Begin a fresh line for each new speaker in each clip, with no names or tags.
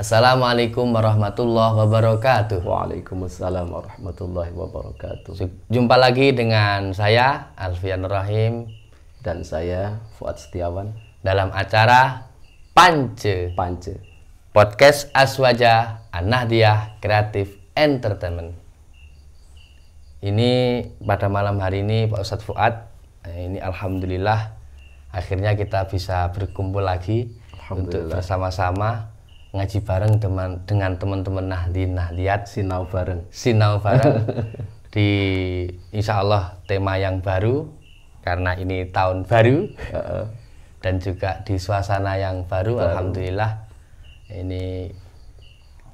Assalamualaikum warahmatullahi wabarakatuh.
Waalaikumsalam warahmatullahi wabarakatuh.
Jumpa lagi dengan saya Alfian Rahim
Dan saya Fuad Setiawan
dalam acara Pance Podcast Aswaja An-Nahdiyah Creative Entertainment. Ini pada malam hari ini Pak Ustadz Fuad, ini alhamdulillah akhirnya kita bisa berkumpul lagi untuk bersama-sama ngaji bareng dengan teman-teman Nahdiyat
Sinau bareng
di insya Allah tema yang baru karena ini tahun baru dan juga di suasana yang baru. Alhamdulillah ini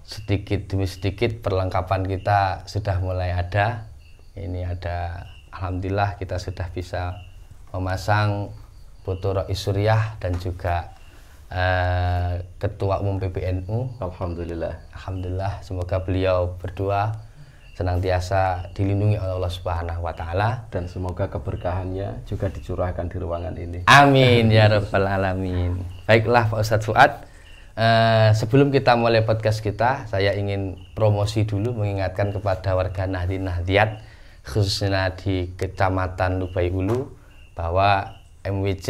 sedikit demi sedikit perlengkapan kita sudah mulai ada. Ini ada, alhamdulillah kita sudah bisa memasang foto Rois Suriah dan juga Ketua Umum PBNU. Alhamdulillah, semoga beliau berdua senantiasa dilindungi oleh Allah Subhanahu wa taala
dan semoga keberkahannya juga dicurahkan di ruangan ini.
Amin ya rabbal alamin. Baiklah Pak Ustadz Fuad, sebelum kita mulai podcast kita, saya ingin promosi dulu, mengingatkan kepada warga Nahdiyat khususnya di Kecamatan Lubai Ulu bahwa MWC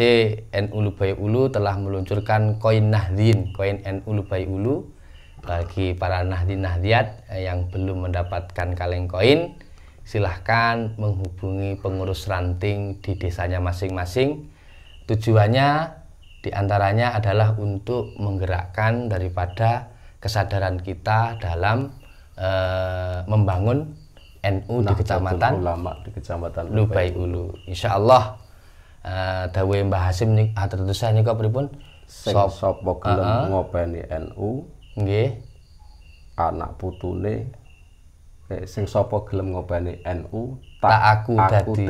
NU Lubai Ulu telah meluncurkan koin Nahdin, koin NU Lubai Ulu. Bagi para Nahdiyat yang belum mendapatkan kaleng koin, silahkan menghubungi pengurus ranting di desanya masing-masing. Tujuannya diantaranya adalah untuk menggerakkan daripada kesadaran kita dalam membangun NU di Kecamatan Lubai Ulu. Insya Allah dawuh Mbah Hasim terus nika pripun
sapa gelem ngopeni NU
nggih
anak putune sing sapa gelem ngopeni NU
tak aku dadi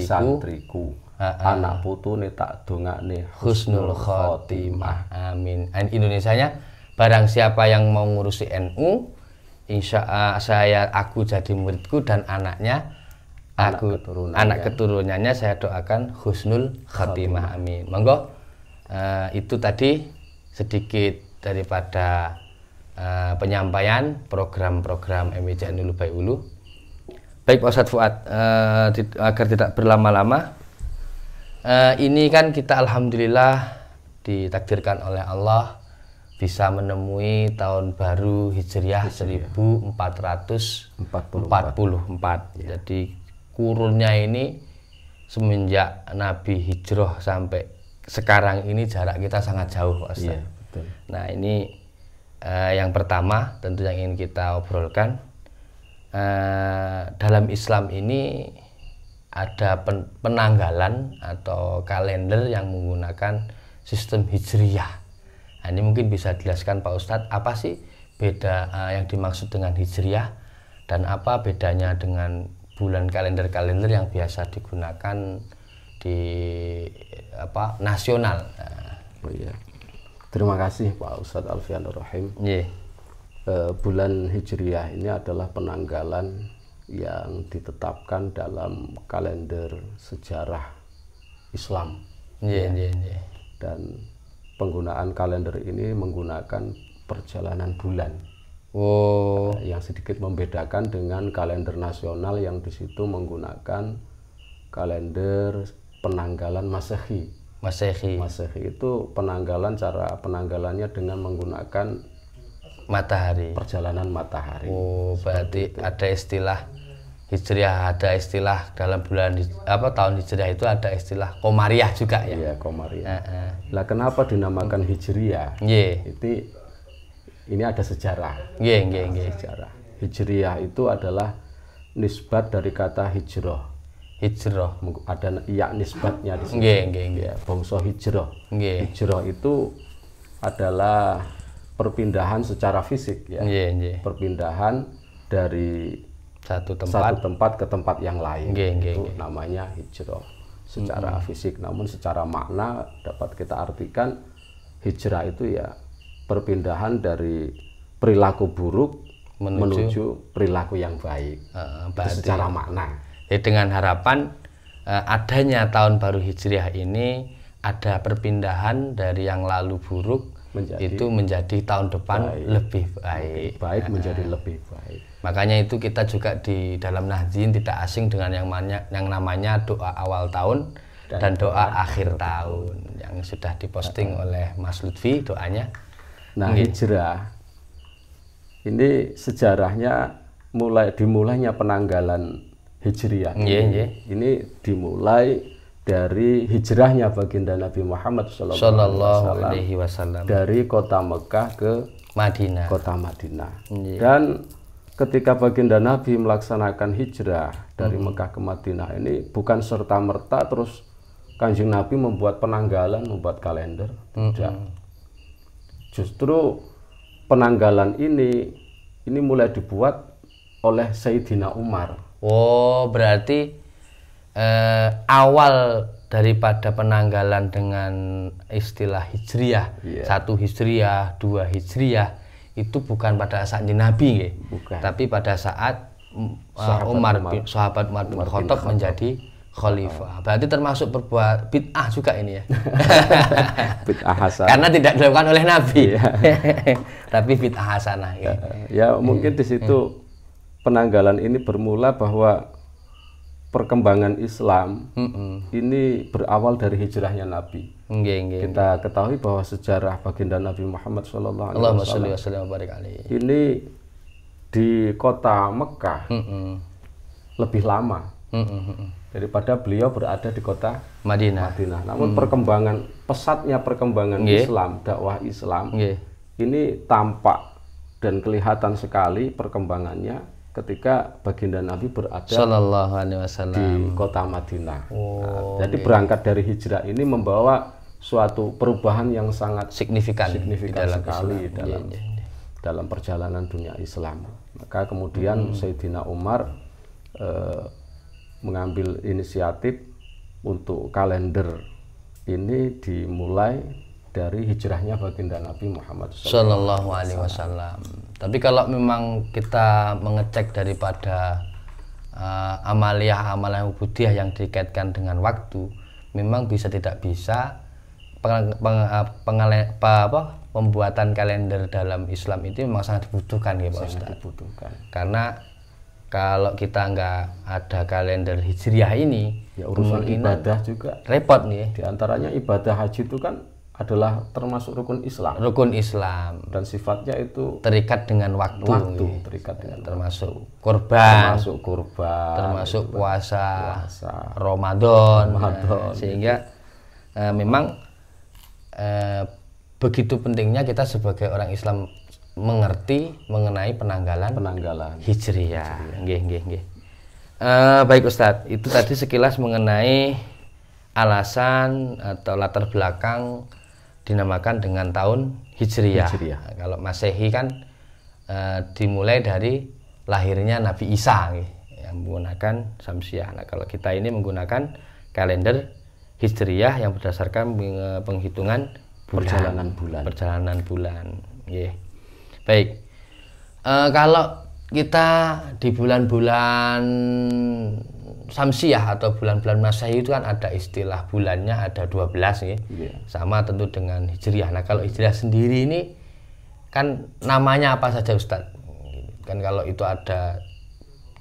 santriku anak putune tak dongakne
husnul khotimah. Amin. Indonesianya barang siapa yang mau ngurusi NU aku jadi muridku dan anaknya anak keturunannya saya doakan husnul khatimah. Amin. Monggo, itu tadi sedikit daripada penyampaian program-program MWC NU Lubai Ulu. Baik Pak Ustadz Fuad, agar tidak berlama-lama, ini kan kita alhamdulillah ditakdirkan oleh Allah bisa menemui tahun baru Hijriah 1444. Jadi kurunnya ini semenjak Nabi hijrah sampai sekarang ini jarak kita sangat jauh, Pak Ustaz.
Iya, betul.
Nah ini yang pertama tentu yang ingin kita obrolkan, dalam Islam ini ada penanggalan atau kalender yang menggunakan sistem hijriyah. Nah, ini mungkin bisa dijelaskan Pak Ustadz, apa sih beda yang dimaksud dengan hijriyah dan apa bedanya dengan bulan kalender-kalender yang biasa digunakan di nasional.
Oh iya. Terima kasih Pak Ustadz Alfian Rahim.
Yeah.
Bulan Hijriyah ini adalah penanggalan yang ditetapkan dalam kalender sejarah Islam.
Yeah.
Dan penggunaan kalender ini menggunakan perjalanan bulan. Yang sedikit membedakan dengan kalender nasional yang di situ menggunakan kalender penanggalan Masehi. Masehi itu cara penanggalannya dengan menggunakan
matahari.
Perjalanan matahari.
Berarti ada istilah Hijriah, ada istilah dalam bulan tahun Hijriah itu ada istilah Komariah juga ya.
Iya, Komariah. Lah kenapa dinamakan Hijriah? Ini ada sejarah.
Sejarah.
Hijriyah itu adalah nisbat dari kata hijrah. Ada nisbatnya di sini. Bangsa hijrah. Hijrah itu adalah perpindahan secara fisik ya. Perpindahan dari satu tempat ke tempat yang lain. Itu namanya hijrah secara fisik. Namun secara makna dapat kita artikan hijrah itu ya perpindahan dari perilaku buruk menuju perilaku yang baik. Itu secara makna.
Dengan harapan adanya tahun baru Hijriah ini ada perpindahan dari yang lalu buruk itu menjadi tahun depan lebih baik.
Menjadi lebih baik.
Makanya itu kita juga di dalam Nahdien tidak asing dengan yang namanya doa awal tahun dan doa akhir tahun yang sudah diposting oleh Mas Lutfi doanya.
Nah, hijrah ini sejarahnya dimulainya penanggalan Hijriah. Ini dimulai dari hijrahnya baginda Nabi Muhammad
Sallallahu Alaihi Wasallam
dari kota Mekah ke
Madinah.
Kota Madinah. Dan ketika baginda Nabi melaksanakan hijrah dari Mekah ke Madinah ini bukan serta-merta terus Kanjeng Nabi membuat penanggalan, membuat kalender. Tidak. Justru penanggalan ini mulai dibuat oleh Sayyidina Umar.
Oh, berarti awal daripada penanggalan dengan istilah Hijriyah, 1 Hijriyah, 2 Hijriyah itu bukan pada saat Nabi, tapi pada saat sahabat Umar bin Khattab menjadi khalifah. Berarti termasuk berbuat bid'ah juga ini ya.
Bid'ah hasanah.
Karena tidak dilakukan oleh Nabi. Tapi bid'ah hasanah.
Ya mungkin di situ penanggalan ini bermula bahwa perkembangan Islam ini berawal dari hijrahnya Nabi. Kita ketahui bahwa sejarah baginda Nabi Muhammad Sallallahu Alaihi Wasallam ini di kota Mekah lebih lama daripada beliau berada di kota
Madinah.
Namun pesatnya perkembangan Islam, dakwah Islam ini tampak dan kelihatan sekali perkembangannya ketika baginda Nabi berada
Sallallahu Alaihi Wasallam
di kota Madinah. Jadi berangkat dari hijrah ini membawa suatu perubahan yang sangat signifikan sekali dalam perjalanan dunia Islam. Maka kemudian Sayyidina Umar mengambil inisiatif untuk kalender ini dimulai dari hijrahnya baginda Nabi Muhammad
Sallallahu Alaihi Wasallam. Tapi kalau memang kita mengecek daripada amalia ubudiyah yang dikaitkan dengan waktu, memang tidak bisa pembuatan kalender dalam Islam itu memang sangat dibutuhkan ya Pak Ustadz. Karena kalau kita nggak ada kalender hijriah ini,
ya urusan ibadah juga
repot nih.
Di antaranya ibadah haji itu kan adalah termasuk rukun Islam.
Rukun Islam
dan sifatnya itu
terikat dengan waktu
terikat dengan
termasuk kurban, termasuk puasa Ramadan. Sehingga memang begitu pentingnya kita sebagai orang Islam mengerti mengenai penanggalan Hijriyah. Nggih. Baik Ustadz, itu tadi sekilas mengenai alasan atau latar belakang dinamakan dengan tahun Hijriyah. Nah, kalau Masehi kan dimulai dari lahirnya Nabi Isa yang menggunakan Syamsiah. Nah, kalau kita ini menggunakan kalender Hijriyah yang berdasarkan penghitungan perjalanan bulan. Baik. Kalau kita di bulan-bulan Syamsiah atau bulan-bulan Masehi itu kan ada istilah bulannya ada 12 sama tentu dengan Hijriyah. Nah, kalau Hijriyah sendiri ini kan namanya apa saja Ustadz? Kan kalau itu ada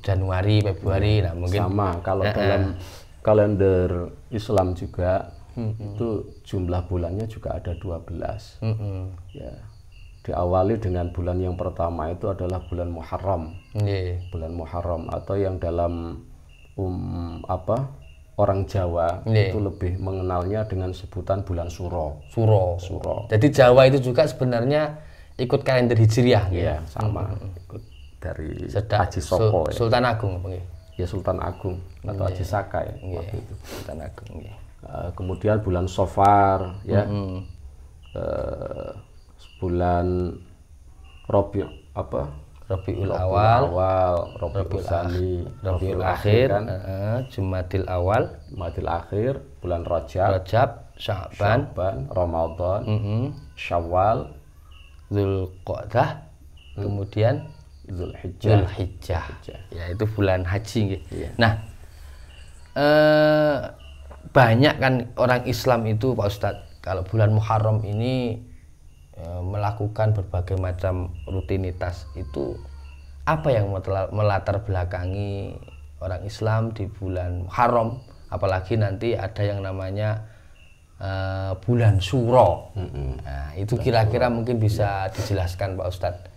Januari, Februari, nah mungkin
sama. Kalau dalam kalender Islam juga itu jumlah bulannya juga ada 12. Ya. Diawali dengan bulan yang pertama itu adalah bulan Muharram. Bulan Muharram atau yang dalam orang Jawa itu lebih mengenalnya dengan sebutan bulan Suro.
Jadi Jawa itu juga sebenarnya ikut kalender Hijriyah.
Iya, sama. Ikut dari Haji Soko.
Sultan Agung.
Ya Sultan Agung atau Haji Saka ya waktu itu.
Sultan Agung.
Kemudian bulan Safar ya. Bulan Rabiul Awal, Rabiul Tsani,
Rabiul Akhir, Jumadil Awal,
bulan Rajab,
Sya'ban,
Ramadan, Syawal,
Dzulqa'dah, kemudian Dzulhijjah. Ya, itu bulan haji. Nah, banyak kan orang Islam itu Pak Ustadz, kalau bulan Muharram ini melakukan berbagai macam rutinitas itu apa yang melatar belakangi orang Islam di bulan Muharram, apalagi nanti ada yang namanya bulan Syuro. Nah, itu kira-kira mungkin bisa dijelaskan Pak Ustadz.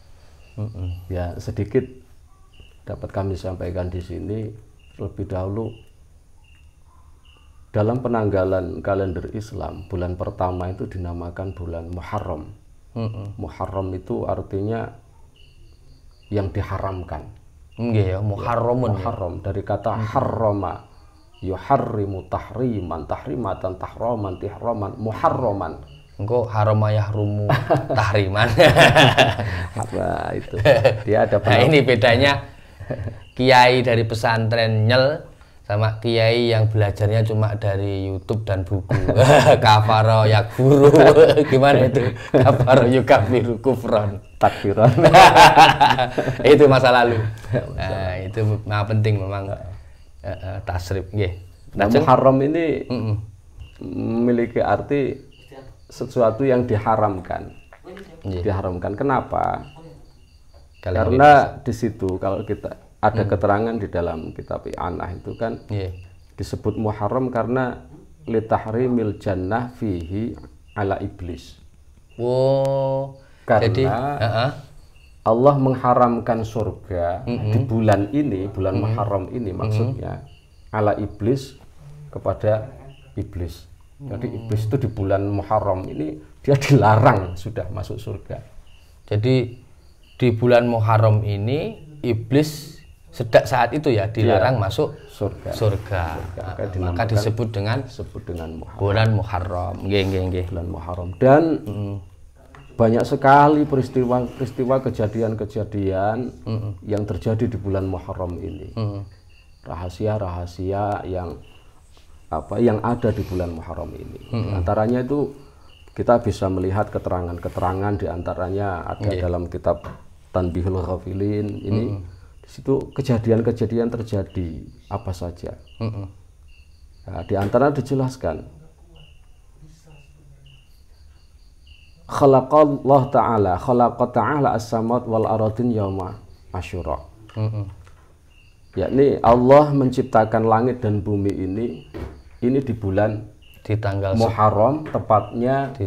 Ya, sedikit dapat kami sampaikan di sini. Lebih dahulu dalam penanggalan kalender Islam, bulan pertama itu dinamakan bulan Muharram. Muharram itu artinya yang diharamkan.
Nggih ya, Muharramun.
Muharram dari kata harrama, yuharrimu tahriman, tahrimatan, tahraman, tihraman, muharraman.
Engko harama yahrumu tahriman.
Apa itu? Dia ada
Nah, ini bedanya kiai dari pesantren nyel sama kiai yang belajarnya cuma dari YouTube dan buku. Kafaro yakfuru. Gimana itu? Kafaro yukafiru kufron.
Takfiran.
Itu masa lalu. Nah, itu penting memang tasrif nggih.
Nah, Muharram ini memiliki arti sesuatu yang diharamkan. Diharamkan. Kenapa? Karena di situ kalau kita ada keterangan di dalam kitab I'anah itu kan disebut Muharram karena litahrimil jannah fihi ala iblis. Karena jadi, Allah mengharamkan surga di bulan ini, bulan Muharram ini maksudnya ala iblis kepada iblis. Jadi iblis itu di bulan Muharram ini dia dilarang sudah masuk surga.
Jadi di bulan Muharram ini iblis sejak saat itu ya dilarang masuk surga. Maka disebut dengan bulan Muharram. Nggih.
Bulan Muharram. Dan banyak sekali peristiwa-peristiwa kejadian-kejadian yang terjadi di bulan Muharram ini. Rahasia-rahasia yang ada di bulan Muharram ini. Antaranya itu kita bisa melihat keterangan-keterangan di antaranya ada dalam kitab Tanbihul Ghafilin ini. Di situ kejadian-kejadian terjadi apa saja. Nah, di antara dijelaskan khalaqallahu ta'ala as-samawati wal ardin yauma Asyura. Yakni Allah menciptakan langit dan bumi ini di bulan
di tanggal
Muharram, tepatnya
di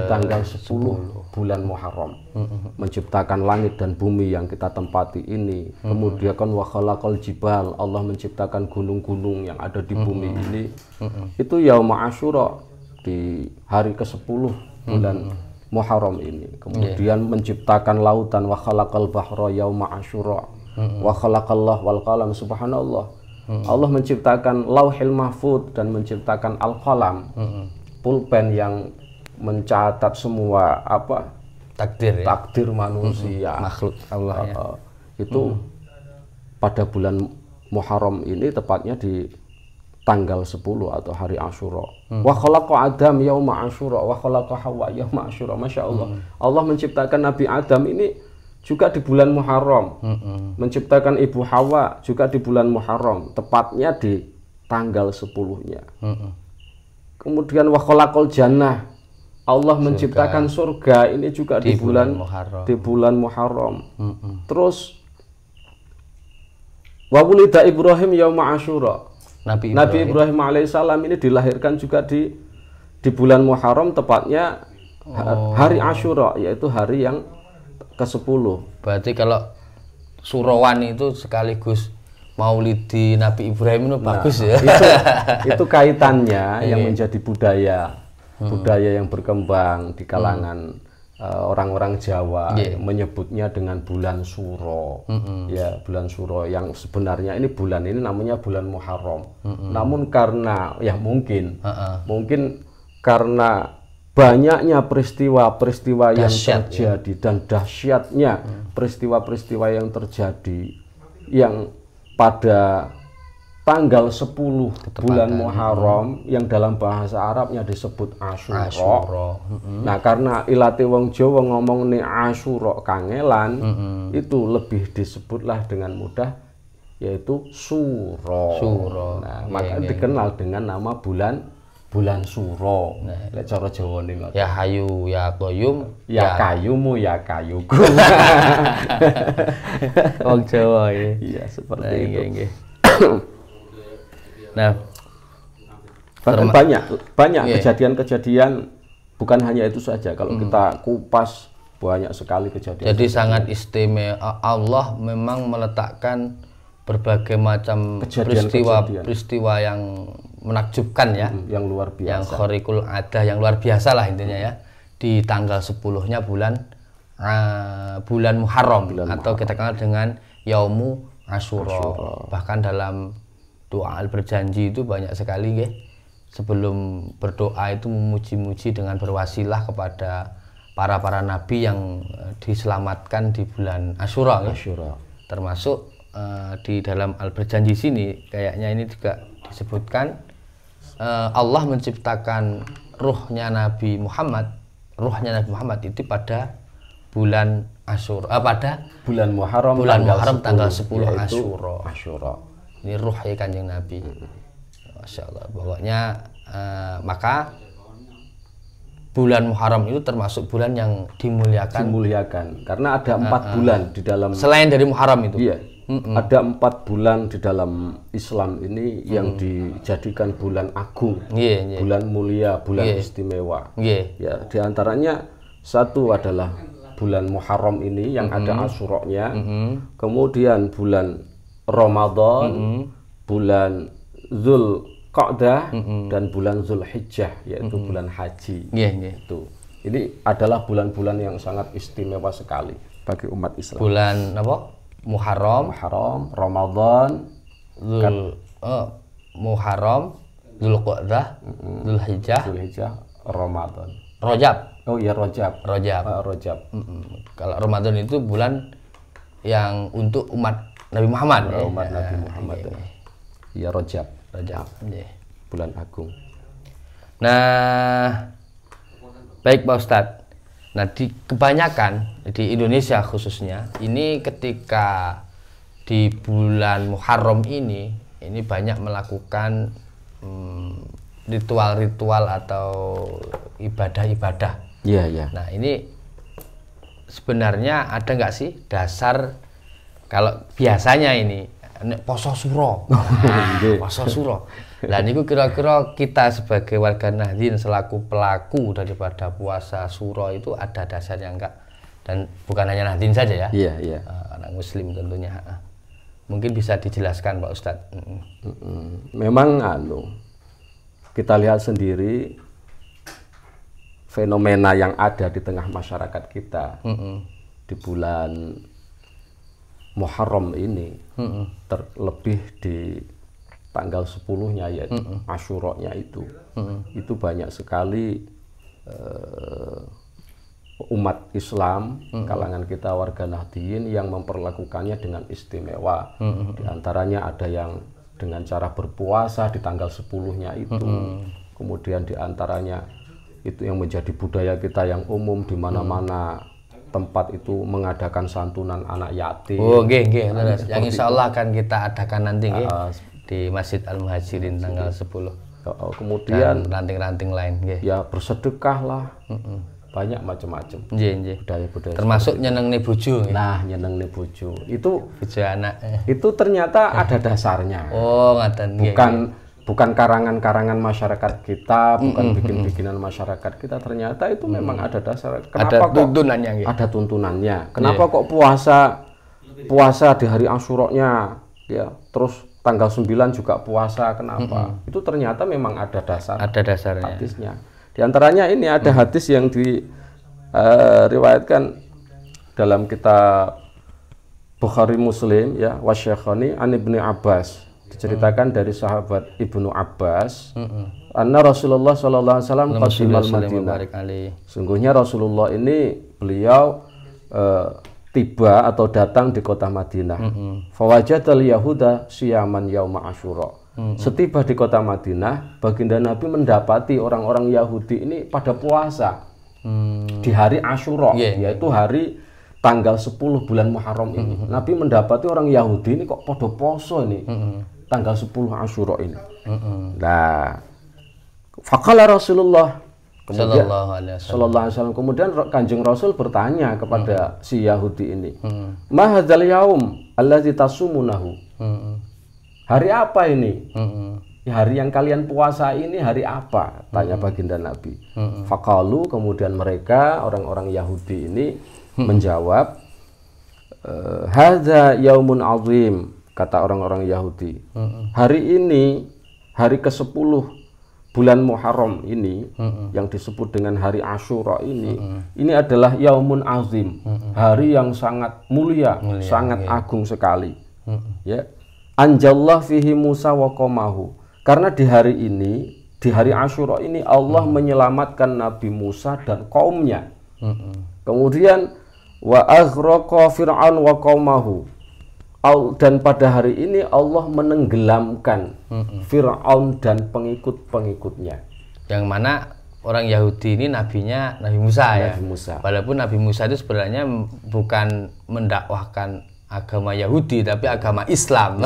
tanggal
10 bulan Muharram. Menciptakan langit dan bumi yang kita tempati ini. Kemudian kan wa khalaqal jibal, Allah menciptakan gunung-gunung yang ada di bumi ini. Itu yauma Asyura, di hari ke-10 bulan Muharram ini. Kemudian menciptakan lautan wa khalaqal bahra yauma Asyura. Wa khalaqallahu wal qalam, subhanallah. Allah menciptakan lauhil mahfud dan menciptakan al-qalam, pulpen yang mencatat semua takdir manusia,
makhluk Allah ya.
Itu pada bulan Muharram ini, tepatnya di tanggal 10 atau hari Asyura. Wa khalaqa Adam yauma Asyura wa khalaqa Hawa yauma Asyura. Masya Allah. Allah menciptakan Nabi Adam ini juga di bulan Muharram. Menciptakan Ibu Hawa juga di bulan Muharram, tepatnya di tanggal 10-nya. Kemudian wa khalaqal jannah, Allah menciptakan surga ini juga di bulan Muharram. Terus wa wulida Ibrahim yauma Asyura. Nabi Ibrahim alaihissalam ini dilahirkan juga di bulan Muharram, tepatnya hari Asyura, yaitu hari yang ke-10.
Berarti kalau Surawan itu sekaligus Maulidi Nabi Ibrahim itu bagus ya.
Itu kaitannya yang menjadi budaya yang berkembang di kalangan orang-orang Jawa, menyebutnya dengan bulan Suro. Ya, bulan Suro yang sebenarnya bulan ini namanya bulan Muharram. Namun karena mungkin karena banyaknya peristiwa-peristiwa yang terjadi dan dahsyatnya peristiwa-peristiwa yang terjadi yang pada tanggal 10 bulan Muharram yang dalam bahasa Arabnya disebut Asyura. Nah, karena ilate wong Jawa ngomong nih Asyura kangelan, itu lebih disebutlah dengan mudah yaitu Suro. Nah, maka dikenal dengan nama bulan bulan suro. Lek cara Jawane ngoten.
Ya hayu ya qayyum
Ya kayumu ya kayuku.
Wong Jawa ya.
Iya, seperti itu.
Nggih. Nah,
bahkan banyak kejadian-kejadian, bukan hanya itu saja. Kalau kita kupas banyak sekali kejadian.
Jadi sangat istimewa. Allah memang meletakkan berbagai macam peristiwa yang menakjubkan ya,
yang luar biasa,
yang khariqul adah, yang luar biasa lah intinya ya, di tanggal 10-nya bulan Muharram atau kita kenal dengan Yaumu Asyura. Bahkan dalam doa berjanji itu banyak sekali ya, sebelum berdoa itu memuji-muji dengan berwasilah kepada para nabi yang diselamatkan di bulan Asyura ya. Termasuk di dalam Al-Berjanji sini kayaknya ini juga disebutkan Allah menciptakan ruhnya Nabi Muhammad itu pada bulan Asyura, pada
bulan Muharram
tanggal 10 Asyura. Ini ruh ya Kanjeng Nabi. Masya Allah. Pokoknya maka bulan Muharram itu termasuk bulan yang dimuliakan
karena ada 4 bulan di dalam,
selain dari Muharram itu.
Iya. Ada 4 bulan di dalam Islam ini yang dijadikan bulan agung, bulan mulia, bulan istimewa. Ya, diantaranya satu adalah bulan Muharram ini yang ada Asyura-nya, kemudian bulan Ramadan, bulan Zulqa'dah, dan bulan Zulhijjah, yaitu bulan haji. Itu. Ini adalah bulan-bulan yang sangat istimewa sekali bagi umat Islam.
Bulan apa? Muharram,
Ramadan,
Muharram, Zulqa'dah,
Zulhijjah, Ramadan.
Rajab.
Oh iya, Rajab.
Kalau Ramadan itu bulan yang untuk umat Nabi Muhammad.
Umat Nabi Muhammad. Iya, Rajab. Bulan agung.
Nah, baik Pak Ustadz. Nah, kebanyakan di Indonesia khususnya, ini ketika di bulan Muharram ini banyak melakukan ritual-ritual atau ibadah-ibadah.
Iya.
Nah, ini sebenarnya ada nggak sih dasar, kalau biasanya ini poso suro, poso suro. Lah niku kira-kira kita sebagai warga Nahdien selaku pelaku daripada puasa suro itu ada dasarnya enggak? Dan bukan hanya Nahdien saja ya?
Iya.
Anak Muslim tentunya. Mungkin bisa dijelaskan Pak Ustadz.
Memang kita lihat sendiri fenomena yang ada di tengah masyarakat kita di bulan Muharram ini, terlebih di tanggal 10-nya yaitu Asyura-nya itu banyak sekali umat Islam, kalangan kita warga Nahdien yang memperlakukannya dengan istimewa. Di antaranya ada yang dengan cara berpuasa di tanggal 10-nya itu. Kemudian di antaranya itu yang menjadi budaya kita yang umum, di mana-mana tempat itu mengadakan santunan anak yatim.
Nggih. Yang insya Allah akan kita adakan nanti di Masjid Al-Muhajirin tanggal 10.
Kemudian
ranting-ranting lain.
Ya bersedekah lah. Banyak macam-macam.
Budaya-budaya. Termasuk nyenengne bojo.
Nah, nyenengne bojo. Itu
bojo anak.
Itu ternyata ada dasarnya.
Ngaten.
Bukan karangan-karangan masyarakat kita, bukan bikin-bikinan masyarakat kita. Ternyata itu memang ada dasar.
Kenapa ada tuntunannya?
Ada tuntunannya. Kenapa kok puasa di hari Asyura-nya, ya, terus tanggal 9 juga puasa, kenapa? Itu ternyata memang ada dasar.
Ada dasarnya.
Hadisnya. Di antaranya ini ada hadis yang diriwayatkan dalam kitab Bukhari Muslim, ya, Wasyakhani an Ibnu Abbas. Diceritakan dari sahabat Ibnu Abbas, anna Rasulullah sallallahu alaihi wasallam qadimal Madinah. Sungguhnya Rasulullah ini beliau tiba atau datang di kota Madinah. Fawajadal Yahuda siyaman yauma Asyura. Setiba di kota Madinah, baginda Nabi mendapati orang-orang Yahudi ini pada puasa di hari Asyura, yaitu hari tanggal 10 bulan Muharram ini. Nabi mendapati orang Yahudi ini kok pada poso ini. Tanggal 10 Asyura ini. Nah, Faqala Rasulullah kemudian
Sallallahu alaihi wasallam.
sallallahu alaihi wasallam, kemudian Kanjeng Rasul bertanya kepada si Yahudi ini, "Ma hadzal yaum allazi tasumunahu?" Hari apa ini? Ya, hari yang kalian puasa ini hari apa? Tanya baginda Nabi. Faqalu, kemudian mereka orang-orang Yahudi ini menjawab, hadza yaumun azim, kata orang-orang Yahudi. Hari ini, hari ke-10 bulan Muharram ini, yang disebut dengan hari Asyura ini adalah yaumun azim, hari yang sangat mulia, sangat agung sekali. Ya. Anjallah fihi Musa wa qaumahu. Karena di hari ini, di hari Asyura ini Allah menyelamatkan Nabi Musa dan kaumnya. Kemudian wa aghraqa Fir'aun wa qaumahu. Dan pada hari ini Allah menenggelamkan Fir'aun dan pengikut-pengikutnya.
Yang mana orang Yahudi ini nabinya Nabi Musa, ya.
Musa.
Walaupun Nabi Musa itu sebenarnya bukan mendakwahkan agama Yahudi tapi agama Islam.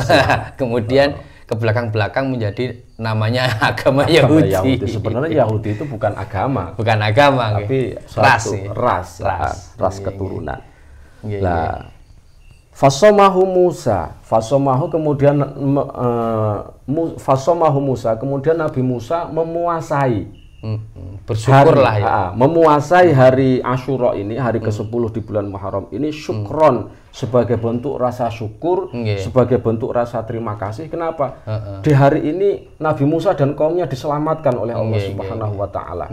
Kemudian ke belakang-belakang menjadi namanya agama Yahudi.
Sebenarnya Yahudi itu bukan agama.
Bukan agama,
tapi ras keturunan. Nah, fasomahu Musa, kemudian Nabi Musa memuasai,
bersyukurlah ya,
memuasai hari Asyura ini, hari ke-10 di bulan Muharram ini, syukron, sebagai bentuk rasa syukur, sebagai bentuk rasa terima kasih. Kenapa? Di hari ini Nabi Musa dan kaumnya diselamatkan oleh Allah Subhanahu wa Ta'ala.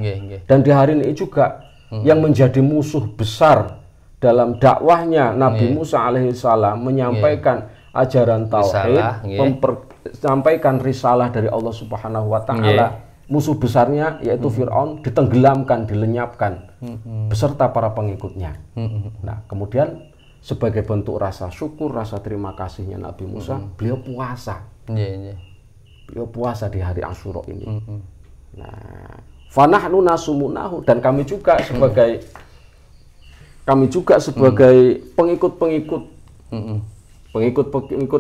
Dan di hari ini juga yang menjadi musuh besar dalam dakwahnya Nabi Musa alaihissalam menyampaikan ajaran tauhid, menyampaikan risalah dari Allah Subhanahu wa Ta'ala. Musuh besarnya yaitu Fir'aun ditenggelamkan, dilenyapkan beserta para pengikutnya. Nah, kemudian sebagai bentuk rasa syukur, rasa terima kasihnya Nabi Musa, beliau puasa. Beliau puasa di hari Asyura ini. Nah, fanahnu nasumunahu, dan kami juga sebagai pengikut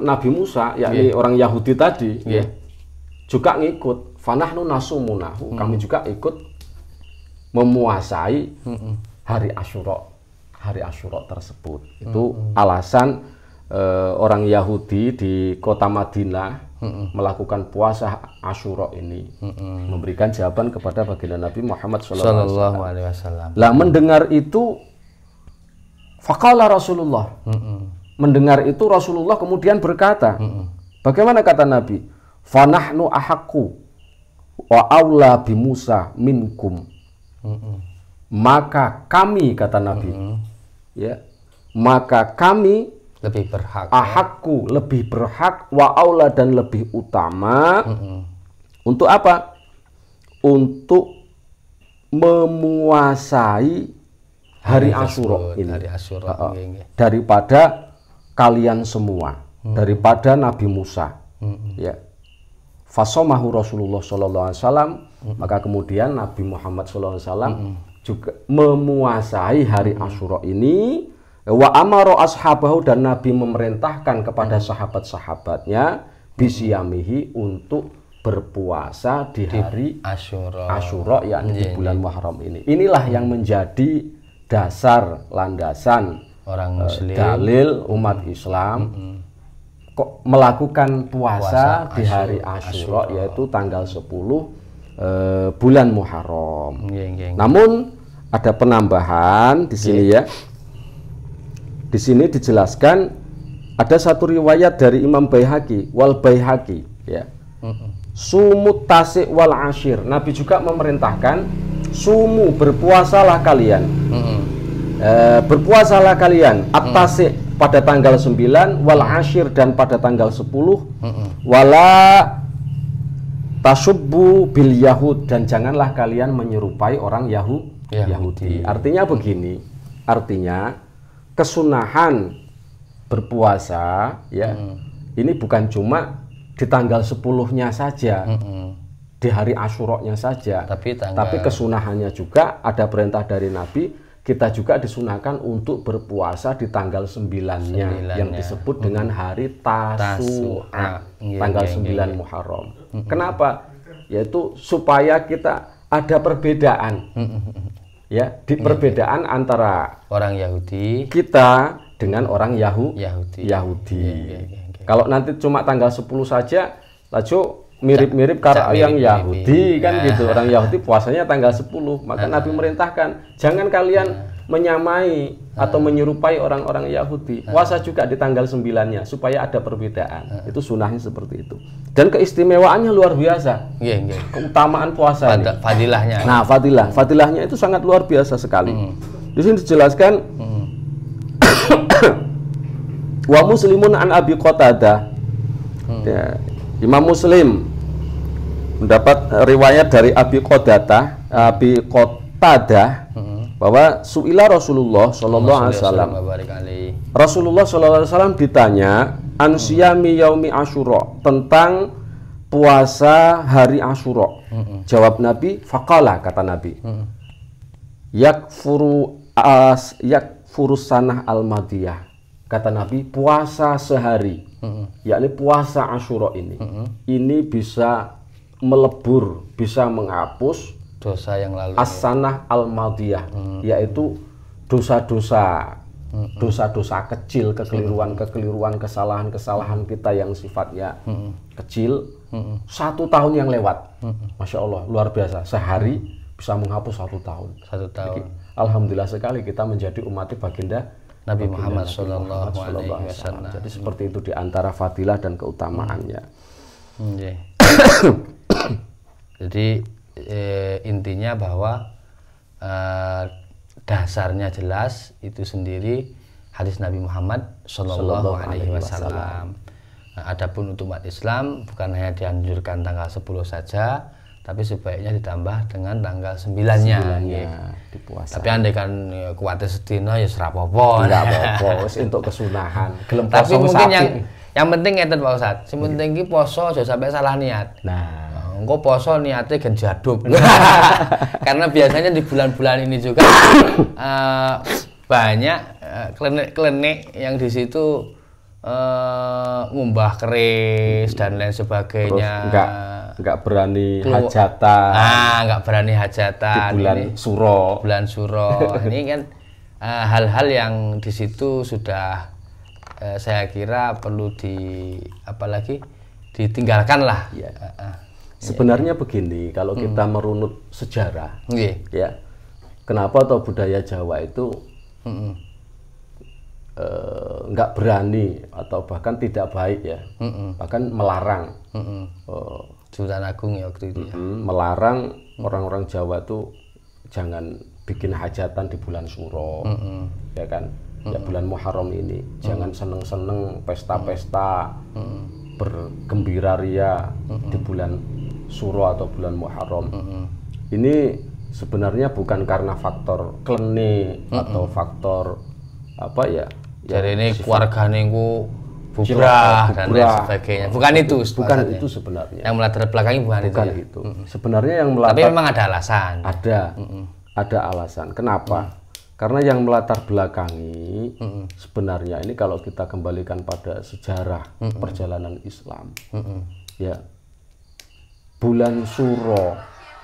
Nabi Musa, yakni orang Yahudi tadi, juga ngikut. Fanahnu nasumunahu, kami juga ikut memuasai hari Asyura tersebut. Itu alasan orang Yahudi di kota Madinah melakukan puasa Asyura ini, memberikan jawaban kepada baginda Nabi Muhammad
Sallallahu Alaihi Wasallam.
Lah, mendengar itu, faqala Rasulullah, mendengar itu Rasulullah kemudian berkata, bagaimana kata Nabi? Fanahnu ahaqqu wa aula bi Musa minkum. Maka kami, kata Nabi, ya, maka kami
lebih berhak,
ahakku, lebih berhak, wa aula, dan lebih utama. Untuk apa? Untuk memuasai hari Asyura ini, daripada kalian semua, daripada Nabi Musa. Ya. Fasomahu Rasulullah SAW, maka kemudian Nabi Muhammad SAW juga memuasai hari Asyura ini. Wa amaro ashabahu, dan Nabi memerintahkan kepada sahabat-sahabatnya bisyamihi, untuk berpuasa di hari Asyura, yakni di bulan Muharram ini. Inilah yang menjadi dasar, landasan
orang Muslim,
dalil umat Islam kok melakukan puasa di hari Asyura, yaitu tanggal 10 bulan Muharram. Namun ada penambahan di sini, ya. Di sini dijelaskan ada satu riwayat dari Imam Baihaqi wal Baihaqi, ya. Sumut tasik wal ashir. Nabi juga memerintahkan, sumu, berpuasalah kalian. Berpuasalah kalian at-tasik, pada tanggal 9, wal ashir, dan pada tanggal 10, wala tasubbu bil yahud, dan janganlah kalian menyerupai orang Yahudi. Artinya begini, artinya kesunahan berpuasa, ya, ini bukan cuma di tanggal 10-nya saja, di hari Asyura-nya saja, tapi kesunahannya juga ada perintah dari Nabi. Kita juga disunahkan untuk berpuasa di tanggal 9-nya, yang disebut dengan hari Tasu'a, tanggal 9 Muharram. Kenapa? yaitu supaya kita ada perbedaan. Ya, di perbedaan antara
orang Yahudi
kita dengan orang Yahudi. Kalau nanti cuma tanggal 10 saja, lalu mirip-mirip karena yang Yahudi kan gitu. Orang Yahudi puasanya tanggal 10. Maka Nabi merintahkan, jangan kalian menyamai atau menyerupai orang-orang Yahudi. Puasa juga di tanggal 9-nya supaya ada perbedaan. Itu sunahnya seperti itu. Dan keistimewaannya luar biasa. Keutamaan puasa ini.
Fadilahnya.
Nah, fadilahnya itu sangat luar biasa sekali. Di sini dijelaskan wa Muslimun an Abi Qatadah. Ya, Imam Muslim mendapat riwayat dari Abi Qatadah, bahwa su'ila Rasulullah sallallahu alaihi wasallam. Rasulullah sallallahu alaihi wasallam ditanya an siyami yaumi Asyura, tentang puasa hari Asyura. Jawab Nabi, faqala, kata Nabi, yakfuru sanah al-madiyah. Kata Nabi, puasa sehari, yakni puasa Asyura ini bisa melebur, bisa menghapus
dosa yang lalu,
as-sanah al-madiyah, yaitu dosa-dosa kecil, kekeliruan, kesalahan kita yang sifatnya kecil, 1 tahun yang lewat. Masya Allah, luar biasa, sehari bisa menghapus 1 tahun. Jadi, alhamdulillah sekali kita menjadi umat baginda
Nabi Muhammad Sallallahu Alaihi Wasallam.
Jadi seperti itu diantara fadilah dan keutamaannya.
Jadi intinya bahwa dasarnya jelas itu sendiri hadis Nabi Muhammad Sallallahu Alaihi Wasallam. Adapun untuk umat Islam bukan hanya dianjurkan tanggal 10 saja, tapi sebaiknya ditambah dengan tanggal 9-nya. Tapi andai kan kuatnya sedina ya serapopo.
Enggak apa-apa, wis entuk kesunahan.
Tapi mungkin yang penting ngeten Pak Ustadz, sing penting iki poso aja sampai salah niat.
Nah,
engko poso niatnya gen jaduk. Karena biasanya di bulan-bulan ini juga banyak klinik-klinik yang di situ ngumbah keris dan lain sebagainya.
Terus enggak berani hajatan.
Enggak berani hajatan
di bulan Suro.
Bulan Suro. Ini kan hal-hal yang di situ sudah saya kira perlu ditinggalkan lah.
Ya. Sebenarnya begini, kalau kita merunut sejarah, ya, kenapa atau budaya Jawa itu nggak berani atau bahkan tidak baik ya, bahkan melarang.
Sultan Agung ya waktu itu.
Melarang orang-orang Jawa tuh jangan bikin hajatan di bulan Suro, ya kan? Ya bulan Muharram ini jangan seneng-seneng pesta-pesta bergembira ria di bulan Suro atau bulan Muharram. Ini sebenarnya bukan karena faktor klenik atau faktor apa ya?
Jadi ini keluargane ku bubrah dan lain sebagainya. Bukan itu.
Bukan itu sebenarnya.
Yang melatar belakangi bukan itu.
Bukan itu. Sebenarnya yang melatar.
Tapi memang ada alasan.
Ada alasan. Kenapa? Karena yang melatar belakangi sebenarnya ini kalau kita kembalikan pada sejarah perjalanan Islam, ya bulan Suro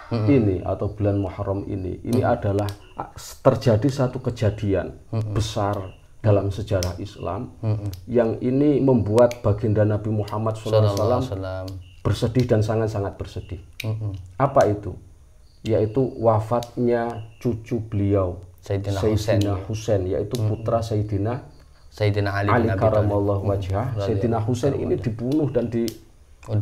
ini atau bulan Muharram ini adalah terjadi satu kejadian besar dalam sejarah Islam yang ini membuat baginda Nabi Muhammad SAW bersedih dan sangat-sangat bersedih. Apa itu? Yaitu wafatnya cucu beliau. Sayyidina Husain, yaitu putra Sayyidina Ali karamallahu wajhah. Sayyidina Husain ini dibunuh dan di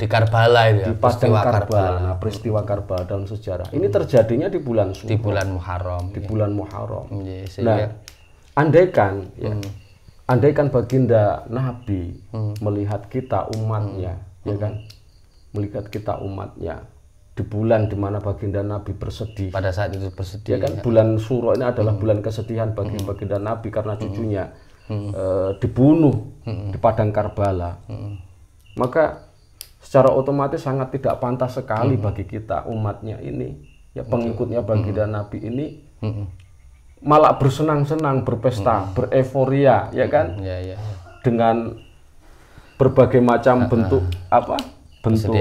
Karbala itu ya,
di padang Karbala. Nah, peristiwa Karbala dalam sejarah. Ini terjadinya di bulan Suro,
di bulan Muharram.
Di bulan Muharram.
Nah,
andaikan baginda Nabi melihat kita umatnya, ya kan? Melihat kita umatnya di bulan di mana baginda Nabi bersedih.
Pada saat itu bersedih.
Ya kan, bulan Suro ini adalah bulan kesedihan bagi baginda Nabi karena cucunya dibunuh di padang Karbala. Maka secara otomatis sangat tidak pantas sekali bagi kita umatnya ini, ya pengikutnya baginda Nabi ini, malah bersenang-senang, berpesta, bereforia, ya kan? Dengan berbagai macam bentuk bentuk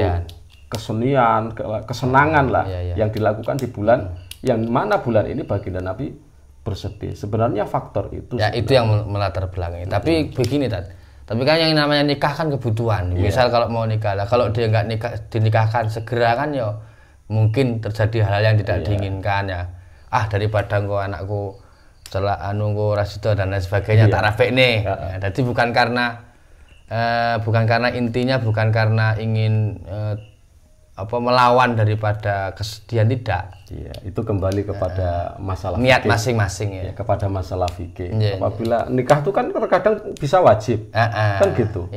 kesenian, kesenangan lah yang dilakukan di bulan yang mana bulan ini baginda Nabi bersedih. Sebenarnya faktor itu
itu yang melatar belakangi. Tapi begini tapi kan yang namanya nikah kan kebutuhan. Misal kalau mau nikah lah, kalau dia nggak dinikahkan segera kan ya mungkin terjadi hal yang tidak diinginkan ya. Daripada engko anakku celak engko rasido dan lain sebagainya tak rafek nih. Jadi bukan karena intinya bukan karena ingin melawan daripada kesedihan, tidak.
Itu kembali kepada masalah
niat masing-masing ya.
Kepada masalah fikih. Apabila nikah itu kan terkadang bisa wajib. Kan gitu.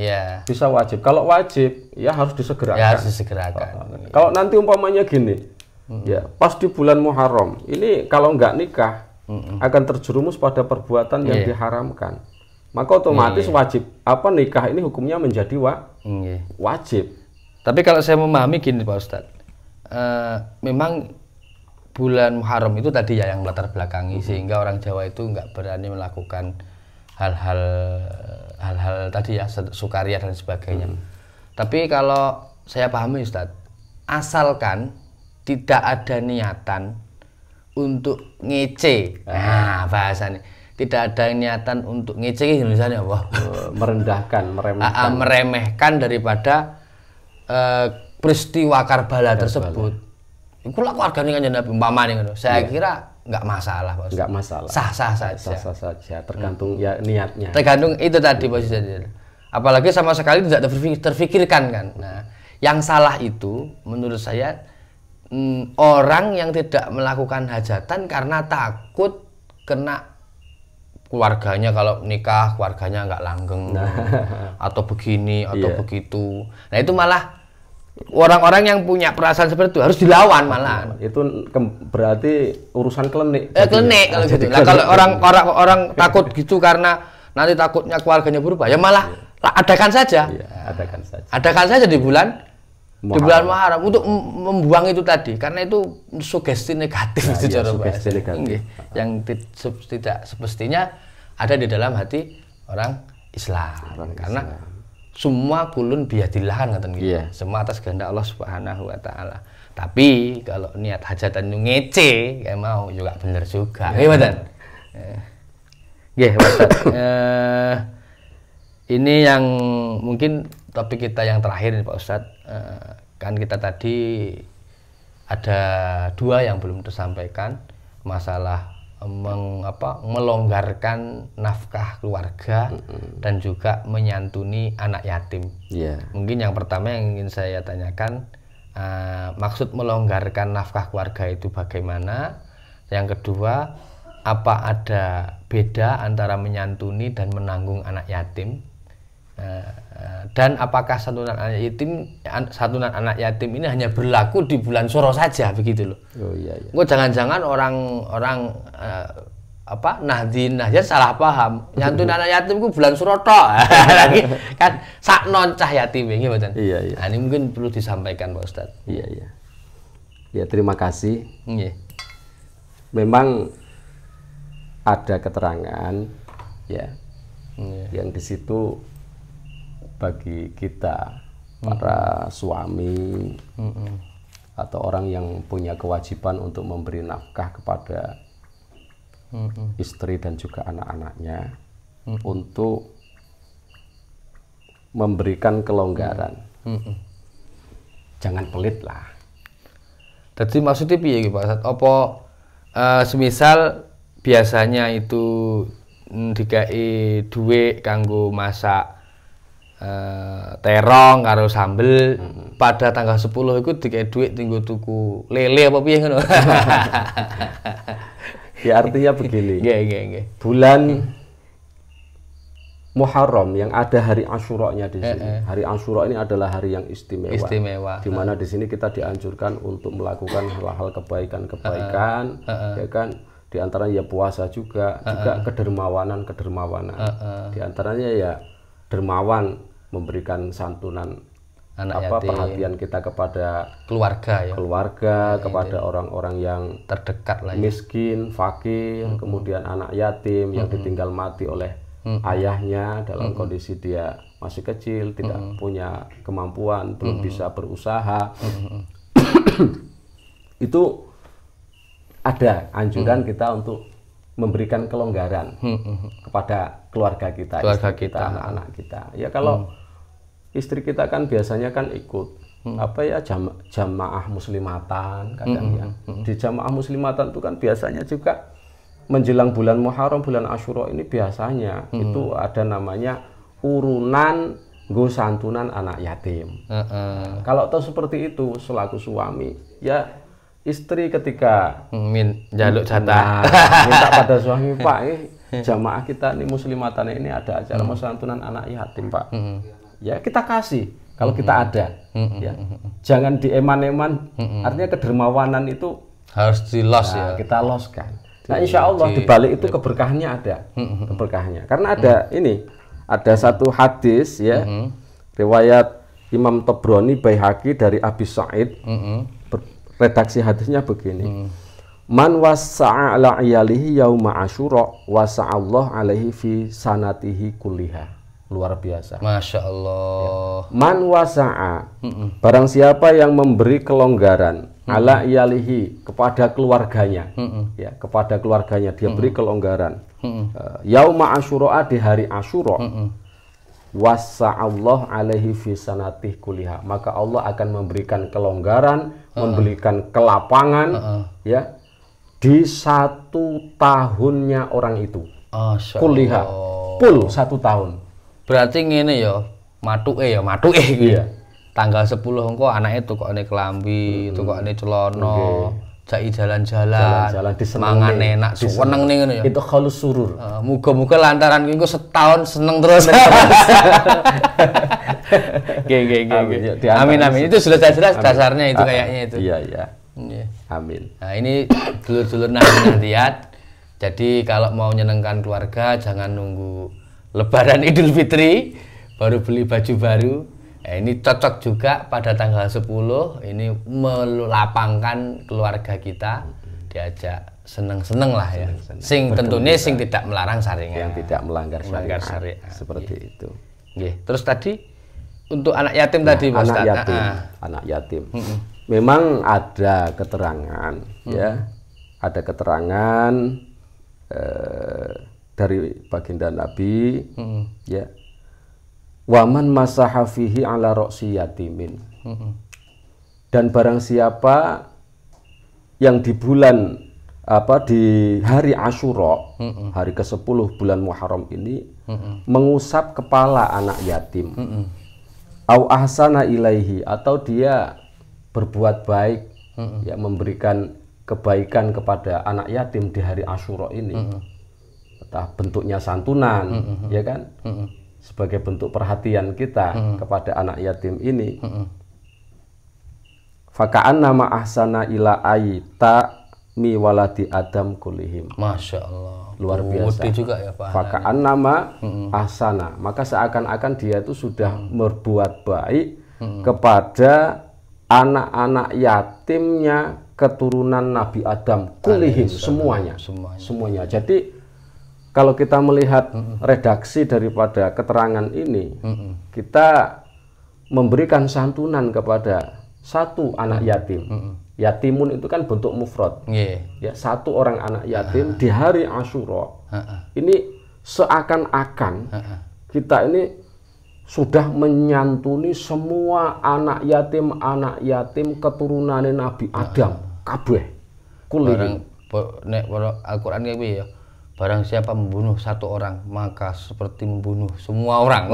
Bisa wajib. Kalau wajib ya harus disegerakan.
Harus disegerakan.
Kalau nanti umpamanya gini, pas di bulan Muharram, ini kalau nggak nikah akan terjerumus pada perbuatan yang diharamkan. Maka otomatis wajib nikah ini hukumnya menjadi wajib.
Tapi kalau saya memahami gini Pak Ustadz, memang bulan Muharram itu tadi ya yang melatar belakangi sehingga orang Jawa itu nggak berani melakukan hal-hal tadi ya, sukaria dan sebagainya. Tapi kalau saya pahami Ustadz, asalkan tidak ada niatan untuk ngece, bahasanya tidak ada niatan untuk ngece, misalnya
merendahkan,
meremehkan daripada peristiwa Karbala tersebut. Itu lah keluarganya kan Nabi umpamanya ngono. Saya kira nggak masalah, Pak.
Nggak masalah.
Sah-sah saja.
Sah-sah saja, tergantung ya niatnya.
Tergantung itu tadi posisinya. Apalagi sama sekali tidak terfikirkan kan. Nah, yang salah itu menurut saya orang yang tidak melakukan hajatan karena takut kena keluarganya, kalau nikah keluarganya nggak langgeng atau begini atau begitu. Nah itu malah orang-orang yang punya perasaan seperti itu harus dilawan malah.
Itu berarti urusan klinik.
Klinik kalau gitu. Nah, kalau orang takut gitu karena nanti takutnya keluarganya berubah, ya malah adakan saja. Adakan saja di bulan Muharram untuk membuang itu tadi, karena itu sugesti negatif itu cara bahasa. Yang tidak semestinya ada di dalam hati orang Islam. Karena semua kulun biyadillah kan ngaten gitu. Semua atas kehendak Allah Subhanahu wa taala. Tapi kalau niat hajatan itu ngece kayak mau juga bener juga. Nggih mboten? Nggih, ini yang mungkin topik kita yang terakhir nih Pak Ustadz. Kan kita tadi ada dua yang belum tersampaikan, masalah melonggarkan nafkah keluarga dan juga menyantuni anak yatim. Mungkin yang pertama yang ingin saya tanyakan, maksud melonggarkan nafkah keluarga itu bagaimana? Yang kedua, apa ada beda antara menyantuni dan menanggung anak yatim? Dan apakah santunan anak yatim ini hanya berlaku di bulan Syuro saja begitu loh? Kok jangan-jangan orang Nahdiyat salah paham. Nyantun anak yatim ku bulan Syuro tok. Lagi kan sak noncah yatim iki mboten. Nah, ini mungkin perlu disampaikan Pak Ustadz.
Ya, terima kasih. Memang ada keterangan yang di situ bagi kita para suami atau orang yang punya kewajiban untuk memberi nafkah kepada istri dan juga anak-anaknya untuk memberikan kelonggaran. Jangan pelit lah.
Jadi maksudnya piye Pak Ustadz? Apa semisal biasanya itu dikai duit kanggo masak terong karo sambel, pada tanggal 10 itu dikai duit tinggal tuku lele apa piye ngono.
Ya artinya begini. Bulan Muharram yang ada hari Asyura-nya di sini. Hari Asyura ini adalah hari yang istimewa. Di mana di sini kita dianjurkan untuk melakukan hal-hal kebaikan-kebaikan, ya kan? Di antaranya ya puasa juga kedermawanan. Di antaranya ya dermawan memberikan santunan perhatian kita kepada keluarga kepada orang-orang yang
terdekat lah,
miskin, fakir, kemudian anak yatim yang ditinggal mati oleh ayahnya dalam kondisi dia masih kecil, tidak punya kemampuan, belum bisa berusaha. Itu ada anjuran kita untuk memberikan kelonggaran kepada keluarga kita, anak-anak kita. Ya kalau istri kita kan biasanya kan ikut jamaah muslimatan kadang ya. Di jamaah muslimatan itu kan biasanya juga menjelang bulan Muharram, bulan Asyura ini biasanya itu ada namanya urunan nggo santunan anak yatim. Kalau tahu seperti itu selaku suami, ya istri ketika
jaluk jatah
minta pada suami, Pak, jamaah kita nih muslimatan ini ada acara mau santunan anak yatim, Pak. Ya kita kasih kalau kita ada. Ya. Jangan dieman-eman. Artinya kedermawanan itu
harus dilos ya.
Kita loskan. Nah, insya Allah di balik itu keberkahannya ada. Keberkahannya. Karena ada satu hadis ya. Riwayat Imam Tabrani Baihaqi dari Abi Sa'id. Redaksi hadisnya begini. Man wasa'a ala iyalihi yauma asyura wasa'allah alaihi fi sanatihi kulliha. Luar biasa.
Masya Allah.
Ya. Man wasa'a, barang siapa yang memberi kelonggaran ala iyalihi kepada keluarganya, ya kepada keluarganya dia beri kelonggaran. Yauma asyura, di hari Asyura. Wasa'allah alaihi fi sanatih kuliha, maka Allah akan memberikan kelonggaran, memberikan kelapangan ya di 1 tahunnya orang itu. Kuliha full 1 tahun.
Berarti ngene ya, matuke iya. Tanggal 10 engko anake tukokne kelambi, tukokne celana, jai jalan-jalan, mangan enak, seneng ning ngono ya.
Itu khalus surur.
Muga-muga lantaran engko setahun seneng terus. Amin. Itu sudah jelas dasarnya itu kayaknya itu.
Iya. Amin.
Nah, ini dulur-dulur Nahdiyat. Jadi kalau mau nyenengkan keluarga jangan nunggu Lebaran Idul Fitri baru beli baju baru. Ini cocok juga pada tanggal 10 ini melapangkan keluarga kita, diajak seneng-seneng lah ya. Sing tentunya sing tidak melarang syariat.
Yang tidak melanggar syariat. Seperti itu.
Terus tadi untuk anak yatim tadi Mas Ustaz.
Anak yatim. Memang ada keterangan ya. Ada keterangan dari baginda Nabi ya. Waman masaha fihi ala roksi yatimin. Dan barang siapa yang di bulan di hari Asyura, hari ke-10 bulan Muharram ini mengusap kepala anak yatim. Au ahsana ilaihi, atau dia berbuat baik ya, memberikan kebaikan kepada anak yatim di hari Asyura ini. Entah bentuknya santunan, ya kan? Sebagai bentuk perhatian kita kepada anak yatim ini. Faka'an nama ahsana ila aita mi waladi adam kulihim.
Masya Allah.
Luar biasa.
Juga ya Pak.
Faka'an nama ahsana, maka seakan-akan dia itu sudah berbuat baik kepada anak-anak yatimnya keturunan Nabi Adam kulihim, semuanya. Jadi kalau kita melihat redaksi daripada keterangan ini, kita memberikan santunan kepada 1 anak yatim. Yatimun itu kan bentuk mufrad. Ya, 1 orang anak yatim di hari Asyura. Ini seakan-akan kita ini sudah menyantuni semua anak yatim keturunan Nabi Adam. Kabeh. Kulih.
Nek Al-Qur'an ya. Barang siapa membunuh 1 orang, maka seperti membunuh semua orang.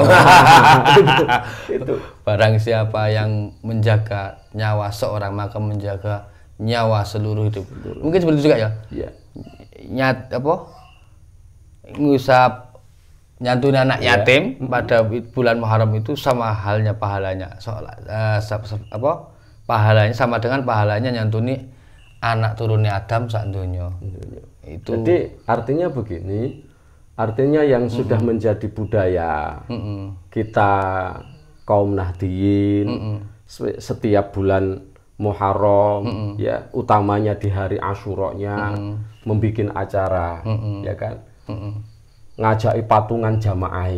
Itu. Barang siapa yang menjaga nyawa seorang, maka menjaga nyawa seluruh hidup. Mungkin seperti itu juga ya. Ngusap nyantuni anak yatim pada bulan Muharram itu sama halnya pahalanya. Pahalanya sama dengan pahalanya nyantuni anak turunnya Adam sak donya. Itu.
Jadi artinya begini, artinya yang sudah menjadi budaya kita kaum Nahdiyin setiap bulan Muharram ya, utamanya di hari Asyuranya membikin acara ya kan. ngajaki patungan jamaah.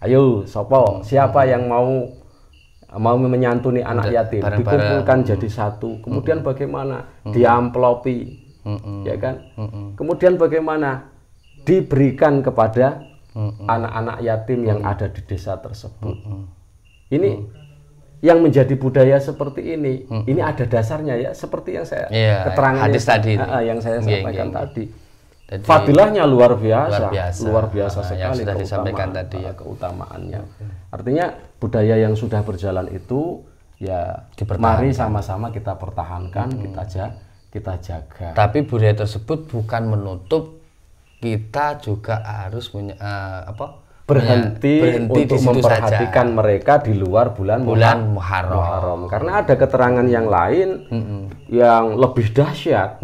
Ayo, siapa yang mau menyantuni anak yatim, dikumpulkan jadi satu. Kemudian bagaimana diamplopi, ya kan? Kemudian bagaimana diberikan kepada anak-anak yatim yang ada di desa tersebut. Ini yang menjadi budaya seperti ini. Ini ada dasarnya ya, seperti yang saya keterangan
hadis tadi,
yang saya sampaikan tadi. Jadi, fadilahnya luar biasa sekali
yang sudah disampaikan tadi ya,
keutamaannya. Artinya budaya yang sudah berjalan itu ya mari sama-sama kita pertahankan, kita jaga.
Tapi budaya tersebut bukan menutup kita juga harus berhenti
untuk memperhatikan mereka di luar bulan Muharram. Karena ada keterangan yang lain yang lebih dahsyat,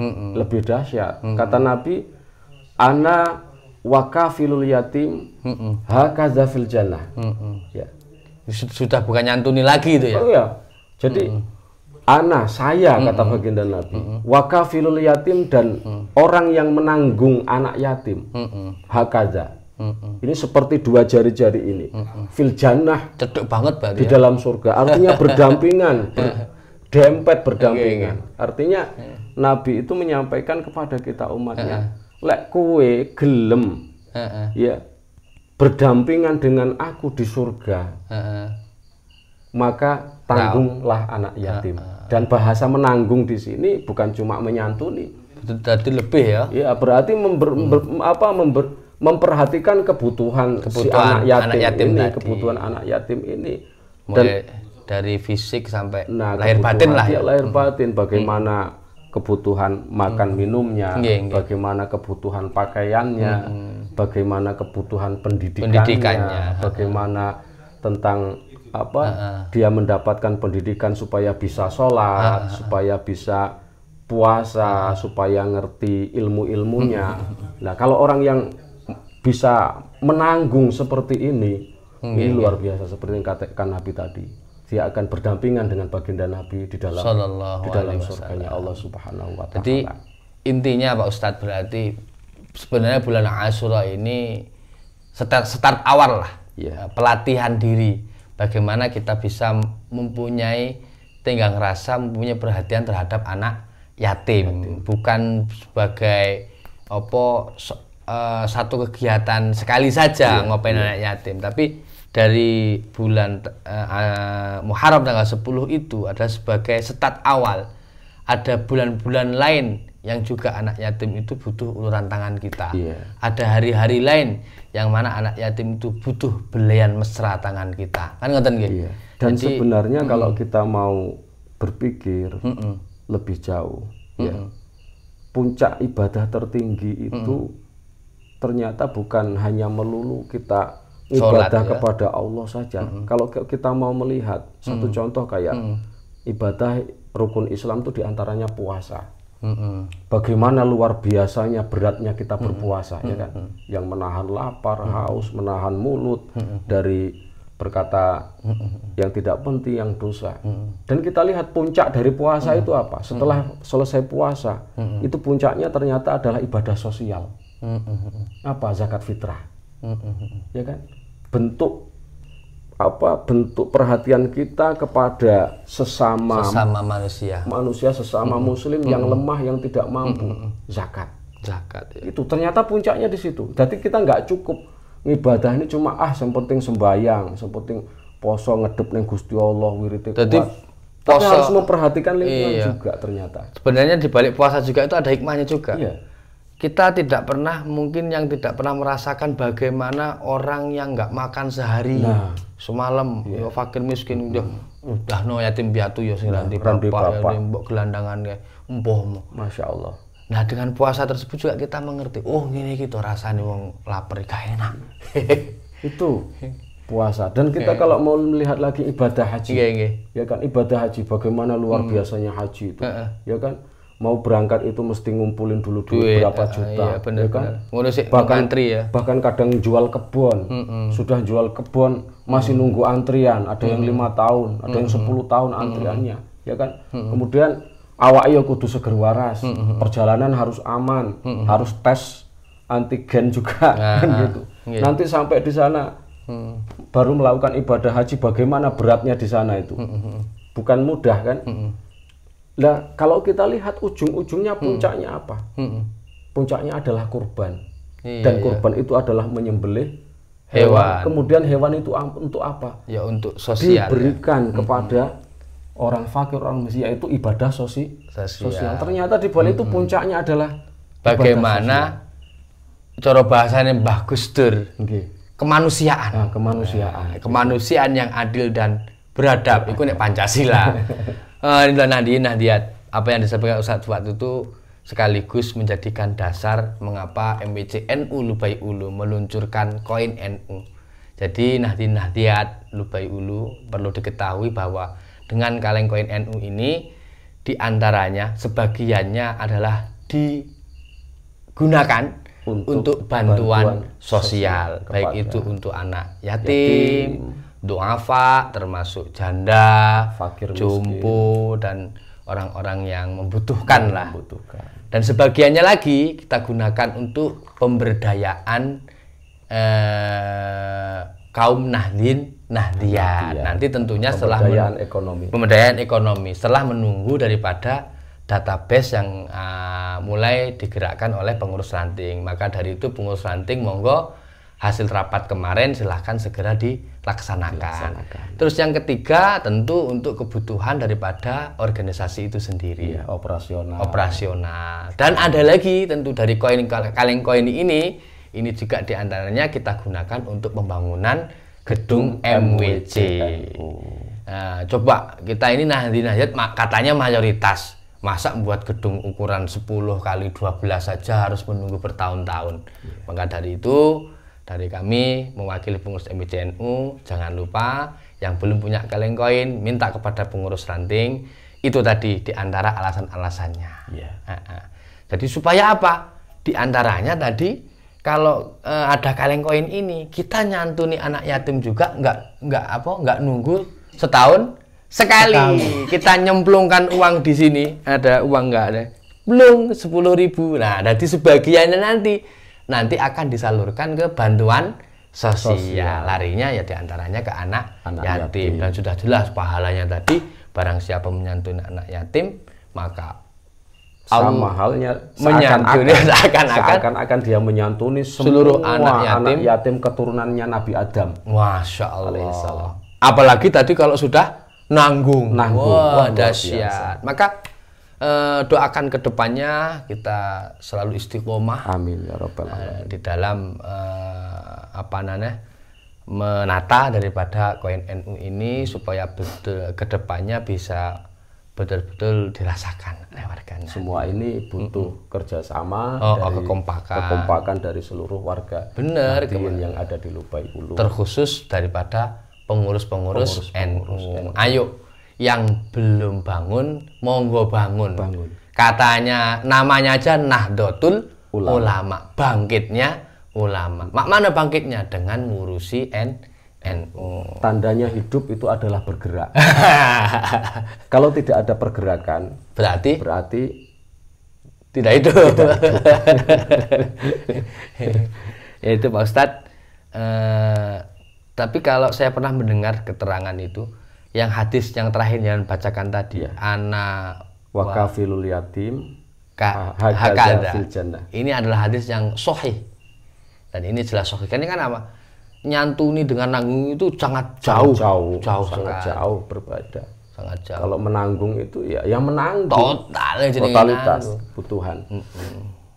Kata Nabi, ana wakafilul yatim hakaza fil jannah. Ya.
Sudah bukan nyantuni lagi itu ya.
Oh ya. Jadi saya kata baginda Nabi, wakafilul yatim dan orang yang menanggung anak yatim. Hakaza. Ini seperti dua jari-jari ini. Fil jannah.
Cedek banget berarti.
Di dalam surga. Artinya berdampingan, dempet berdampingan. Artinya Nabi itu menyampaikan kepada kita umatnya, lek kue gelem ya berdampingan dengan aku di surga, maka tanggunglah anak yatim. Dan bahasa menanggung di sini bukan cuma menyantuni,
berarti lebih ya.
Ya berarti memperhatikan kebutuhan si anak yatim ini, kebutuhan anak yatim ini.
Mulai dari fisik sampai lahir batin lah ya.
Lahir batin, bagaimana kebutuhan makan minumnya, bagaimana kebutuhan pakaiannya, bagaimana kebutuhan pendidikannya, bagaimana tentang dia mendapatkan pendidikan supaya bisa sholat, supaya bisa puasa, supaya ngerti ilmu-ilmunya. Nah, kalau orang yang bisa menanggung seperti ini luar biasa, seperti yang katakan Nabi tadi. Dia akan berdampingan dengan baginda Nabi di dalam surganya Allah Subhanahu wa Ta'ala.
Jadi intinya Pak Ustadz, berarti sebenarnya bulan Asyura ini start awal lah, pelatihan diri bagaimana kita bisa mempunyai tenggang rasa, mempunyai perhatian terhadap anak yatim. Bukan sebagai satu kegiatan sekali saja ngopain anak yatim, tapi dari bulan Muharram tanggal 10 itu adalah sebagai start awal. Ada bulan-bulan lain yang juga anak yatim itu butuh uluran tangan kita. Ada hari-hari lain yang mana anak yatim itu butuh belian mesra tangan kita. Kan ngoten nggih.
Dan jadi, sebenarnya kalau kita mau berpikir lebih jauh, puncak ibadah tertinggi itu ternyata bukan hanya melulu kita ibadah kepada Allah saja. Kalau kita mau melihat satu contoh kayak ibadah rukun Islam itu diantaranya puasa. Bagaimana luar biasanya beratnya kita berpuasa, ya kan? Yang menahan lapar, haus, menahan mulut dari berkata yang tidak penting, yang dosa. Dan kita lihat puncak dari puasa itu apa? Setelah selesai puasa, itu puncaknya ternyata adalah ibadah sosial. Apa? Zakat fitrah. Ya kan, bentuk perhatian kita kepada sesama manusia sesama muslim yang lemah, yang tidak mampu. Zakat ya. Itu ternyata puncaknya di situ. Jadi kita nggak cukup ibadah ini cuma yang penting sembahyang, yang penting poso ngedep ning Gusti Allah, wirite kuat. Tapi harus memperhatikan lingkungan juga ternyata.
Sebenarnya di balik puasa juga itu ada hikmahnya juga. Kita tidak pernah, mungkin yang tidak pernah merasakan bagaimana orang yang nggak makan sehari semalam, ya fakir miskin, udah no yatim piatu ya sing ranti bapak ya mbok gelandangan kayak empoh.
Masya Allah.
Nah, dengan puasa tersebut juga kita mengerti, oh ini gitu rasanya wong lapar gak enak.
Itu puasa. Dan kita kalau mau melihat lagi ibadah haji, ya kan, ibadah haji bagaimana luar biasanya haji itu, ya kan. Mau berangkat itu mesti ngumpulin dulu duit berapa juta,
ya kan?
Bahkan kadang jual kebun, sudah jual kebun masih nunggu antrian, ada yang 5 tahun, ada yang 10 tahun antriannya, ya kan? Kemudian awak yo kudu seger waras, perjalanan harus aman, harus tes antigen juga, kan gitu. Nanti sampai di sana baru melakukan ibadah haji, bagaimana beratnya di sana itu. Bukan mudah kan. Nah, kalau kita lihat ujung-ujungnya puncaknya apa? Puncaknya adalah kurban. Dan kurban itu adalah menyembelih hewan. Kemudian hewan itu untuk apa?
Ya untuk sosial.
Diberikan kepada orang fakir, orang miskin, yaitu ibadah sosial. Ternyata di balik itu puncaknya adalah
bagaimana cara bahasanya Mbah Gus Dur. Kemanusiaan. Kemanusiaan yang adil dan beradab. Itu nek Pancasila. Nahdiyat, apa yang disampaikan Ustadz Fuad itu sekaligus menjadikan dasar mengapa MWC NU Lubai Ulu meluncurkan koin NU. Jadi Nahdiyat Lubai Ulu perlu diketahui bahwa dengan kaleng koin NU ini diantaranya sebagiannya adalah digunakan untuk bantuan sosial, baik itu untuk anak yatim, duafa, termasuk janda, fakir, jompo, dan orang-orang yang membutuhkan lah. Dan sebagiannya lagi kita gunakan untuk pemberdayaan kaum Nahdiyat. Nanti tentunya setelah pemberdayaan ekonomi, setelah menunggu daripada database yang mulai digerakkan oleh pengurus ranting. Maka dari itu pengurus ranting monggo hasil rapat kemarin silahkan segera dilaksanakan. Terus yang ketiga tentu untuk kebutuhan daripada organisasi itu sendiri, operasional. Dan ada lagi tentu dari kaleng koin ini juga diantaranya kita gunakan untuk pembangunan gedung MWC. Nah, coba kita ini Nahdiyat katanya mayoritas. Masa buat gedung ukuran 10 kali 12 saja harus menunggu bertahun-tahun. Maka dari itu, dari kami mewakili pengurus MWC NU, jangan lupa yang belum punya kaleng koin minta kepada pengurus ranting. Itu tadi diantara alasan-alasannya. Jadi supaya apa? Diantaranya tadi kalau ada kaleng koin ini kita nyantuni anak yatim juga nggak nunggu setahun sekali. Kita nyemplungkan uang di sini, ada uang nggak ada, belum 10.000. Nah, jadi sebagiannya nanti akan disalurkan ke bantuan sosial. Larinya ya diantaranya ke anak yatim. Dan sudah jelas pahalanya tadi, barang siapa menyantuni anak yatim maka
sama halnya seakan-akan dia menyantuni seluruh anak yatim keturunannya Nabi Adam.
Masya Allah. Apalagi tadi kalau sudah nanggung. Wah, dahsyat. Maka doakan ke depannya kita selalu istiqomah.
Amin ya rabbal alamin.
Di dalam menata daripada koin NU ini supaya ke depannya bisa betul-betul dirasakan oleh warga.
Semua ini butuh kerjasama, kekompakan dari seluruh warga.
Benar,
yang ada di Lubai Ulu.
Terkhusus daripada pengurus NU. Ayo, yang belum bangun, monggo bangun. Katanya namanya aja Nahdlatul Ulama. Bangkitnya ulama. Mana bangkitnya? Dengan ngurusi NU.
Tandanya hidup itu adalah bergerak. Kalau tidak ada pergerakan, berarti
tidak hidup. Ya itu Pak Ustadz. Tapi kalau saya pernah mendengar keterangan itu, yang hadis yang terakhir yang bacakan tadi, anak
wakafilul yatim
hakada. Ini adalah hadis yang sahih. Dan ini jelas sahih. Ini kan apa? Nyantuni dengan nanggung itu sangat jauh
berbeda.
Sangat jauh.
Kalau menanggung itu ya yang menanggung totalitas kebutuhan.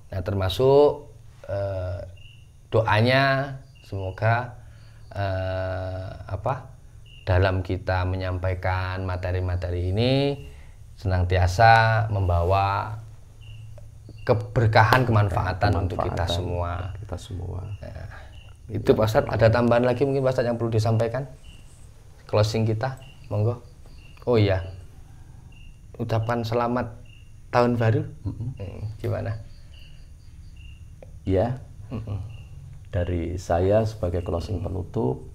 Nah, termasuk doanya semoga dalam kita menyampaikan materi-materi ini senantiasa membawa keberkahan, kemanfaatan untuk kita semua. Nah, itu Pak Ustadz, ada tambahan lagi mungkin Pak Ustadz yang perlu disampaikan? Closing kita, monggo. Oh iya, ucapan selamat tahun baru. Gimana?
Ya, dari saya sebagai closing penutup,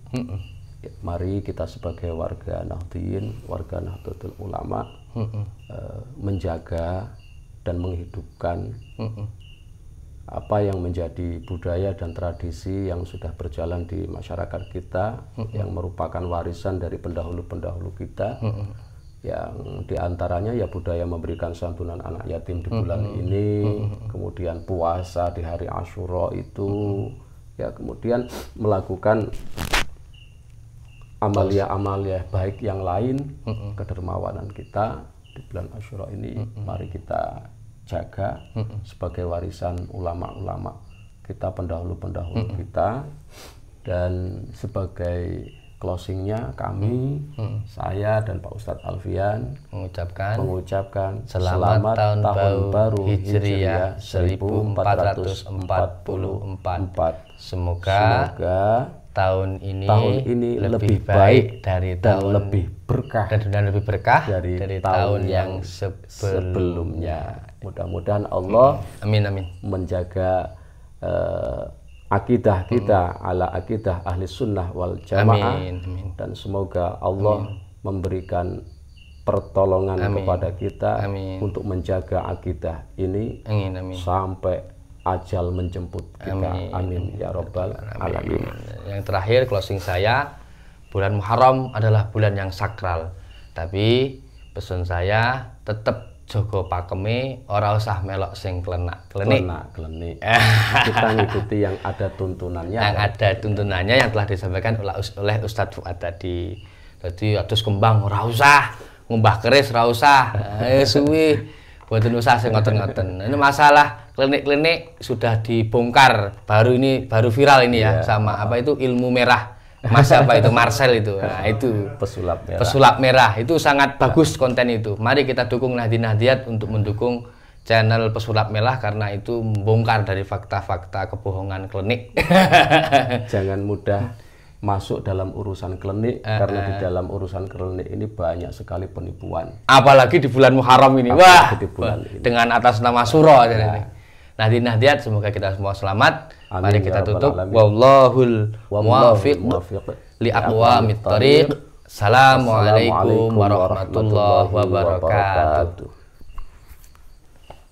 mari kita sebagai warga Nahdliyin, warga Nahdlatul Ulama, menjaga dan menghidupkan apa yang menjadi budaya dan tradisi yang sudah berjalan di masyarakat kita, yang merupakan warisan dari pendahulu-pendahulu kita, yang diantaranya ya budaya memberikan santunan anak yatim di bulan ini, kemudian puasa di hari Asyura itu, ya kemudian melakukan amalia-amalia baik yang lain, kedermawanan kita di bulan Asyura ini mari kita jaga sebagai warisan ulama-ulama kita, pendahulu-pendahulu kita. Dan sebagai closingnya kami, saya dan Pak Ustadz Alfian mengucapkan selamat tahun baru Hijriah 1444.
Semoga tahun ini lebih baik dari
dan lebih berkah
dari tahun yang sebelumnya.
Mudah-mudahan Allah menjaga akidah kita ala akidah ahli sunnah wal jamaah, dan semoga Allah memberikan pertolongan kepada kita untuk menjaga akidah ini sampai ajal menjemput kita. Amin ya robbal alamin.
Yang terakhir, closing saya, bulan Muharram adalah bulan yang sakral, tapi pesan saya tetap jogo pakeme, ora usah melok sing klenik.
Kita ngikuti yang ada tuntunannya.
Yang telah disampaikan oleh Ustadz Fuad tadi. Jadi adus kembang ora usah, ngumbah keris ora usah. Suwi boten usah sing ngoten-ngoten. Ini masalah klinik-klinik sudah dibongkar, baru viral ini ya, sama apa itu ilmu merah. Mas apa itu Marcel itu, nah itu pesulap merah itu sangat bagus konten itu. Mari kita dukung Nahdi Nahdiyat untuk mendukung channel pesulap merah, karena itu membongkar dari fakta-fakta kebohongan klinik.
Jangan mudah masuk dalam urusan klinik, karena di dalam urusan klinik ini banyak sekali penipuan.
Apalagi di bulan Muharram ini, dengan atas nama surah. Nahdi Nahdiyat, semoga kita semua selamat. Mari kita tutup. Wallahul muwaffiq li aqwamit thoriq. Assalamualaikum warahmatullahi wabarakatuh.